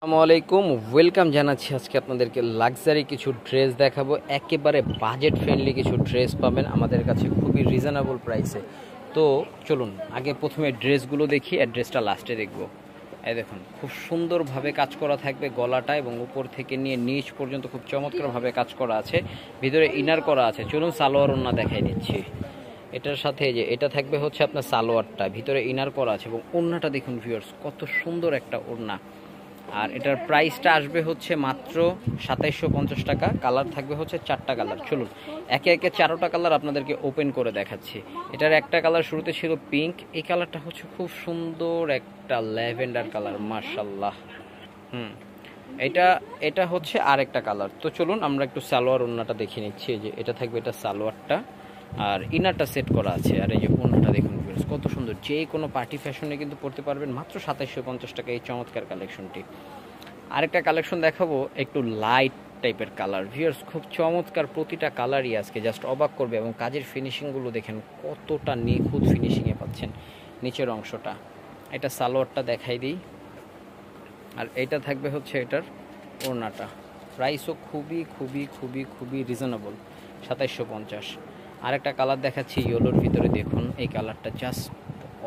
আসসালামু আলাইকুম, ওয়েলকাম জানাচ্ছি। আজকে আপনাদেরকে লাক্সারি কিছু ড্রেস দেখাবো। একেবারে বাজেট ফ্রেন্ডলি কিছু ড্রেস পাবেন আমাদের কাছে খুবই রিজনেবল প্রাইসে। তো চলুন আগে প্রথমে ড্রেসগুলো দেখি, অ্যাড্রেসটা লাস্টে দেখবো। এই দেখুন, খুব সুন্দরভাবে কাজ করা থাকবে গলাটা, এবং উপর থেকে নিয়ে নিচ পর্যন্ত খুব চমৎকারভাবে কাজ করা আছে। ভিতরে ইনার করা আছে। চলুন সালোয়ার ওড়না দেখাই দিচ্ছি। এটার সাথে যে এটা থাকবে হচ্ছে আপনার সালোয়ারটা, ভিতরে ইনার করা আছে, এবং ওড়নাটা দেখুন ভিউয়ার্স, কত সুন্দর একটা ওড়না। আর এটার প্রাইসটা আসবে হচ্ছে মাত্র ২৭৫০ টাকা। কালার থাকবে হচ্ছে 4টা কালার। চলুন একে একে 4টা কালার আপনাদেরকে ওপেন করে দেখাচ্ছি। এটার একটা কালার শুরুতে ছিল পিঙ্ক, এই কালারটা হচ্ছে খুব সুন্দর একটা ল্যাভেন্ডার কালার, মাশাল্লাহ। এটা এটা হচ্ছে আরেকটা কালার। তো চলুন আমরা একটু সালোয়ার ওড়নাটা দেখে নিচ্ছি। যে এটা থাকবে, এটা সালোয়ারটা, আর ইনারটা সেট করা আছে। আর এই যে ওড়নাটা দেখুন কত সুন্দর, যে কোনো পার্টি ফ্যাশনে কিন্তু পড়তে পারবেন মাত্র ২৭৫০ টাকা এই চমৎকার কালেকশনটি। আরেকটা কালেকশন দেখাবো, একটু লাইট টাইপের কালার। ভিউয়ার্স খুব চমৎকার, প্রতিটা কালারই আজকে জাস্ট অবাক করবে। এবং কাজের ফিনিশিংগুলো দেখেন কতটা নিখুঁত ফিনিশিংয়ে পাচ্ছেন নিচের অংশটা। এটা সালোয়ারটা দেখাই দিই, আর এইটা থাকবে হচ্ছে এটার ওড়নাটা। প্রাইসও খুবই খুবই খুবই খুবই রিজনেবল, ২৭৫০। আরেকটা কালার দেখাচ্ছি ইয়েলোর ভিতরে, দেখুন এই কালারটা জাস্ট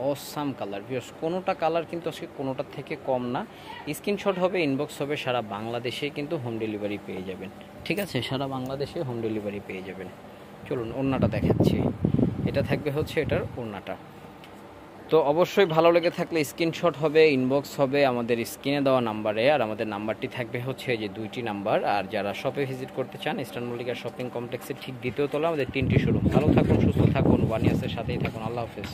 অসাম কালার। ভিউয়ার্স কোনোটা কালার কিন্তু আজকে কোনোটার থেকে কম না। স্ক্রিনশট হবে, ইনবক্স হবে, সারা বাংলাদেশে কিন্তু হোম ডেলিভারি পেয়ে যাবেন। ঠিক আছে, সারা বাংলাদেশে হোম ডেলিভারি পেয়ে যাবেন। চলুন ওড়নাটা দেখাচ্ছি। এটা থাকবে হচ্ছে এটার ওড়নাটা। তো অবশ্যই ভালো লেগে থাকলে স্ক্রিনশট হবে, ইনবক্স হবে আমাদের স্ক্রিনে দেওয়া নাম্বারে। আর আমাদের নাম্বারটি থাকবে হচ্ছে এই যে 2টি নাম্বার। আর যারা শপে ভিজিট করতে চান, ইস্টার্ন মল্লিকা শপিং কমপ্লেক্সের ঠিক দ্বিতীয় তলা, আমাদের 3টি শোরুম। ভালো থাকুন, সুস্থ থাকুন, ওয়ান ইয়ার্সের সাথেই থাকুন। আল্লাহ হাফেজ।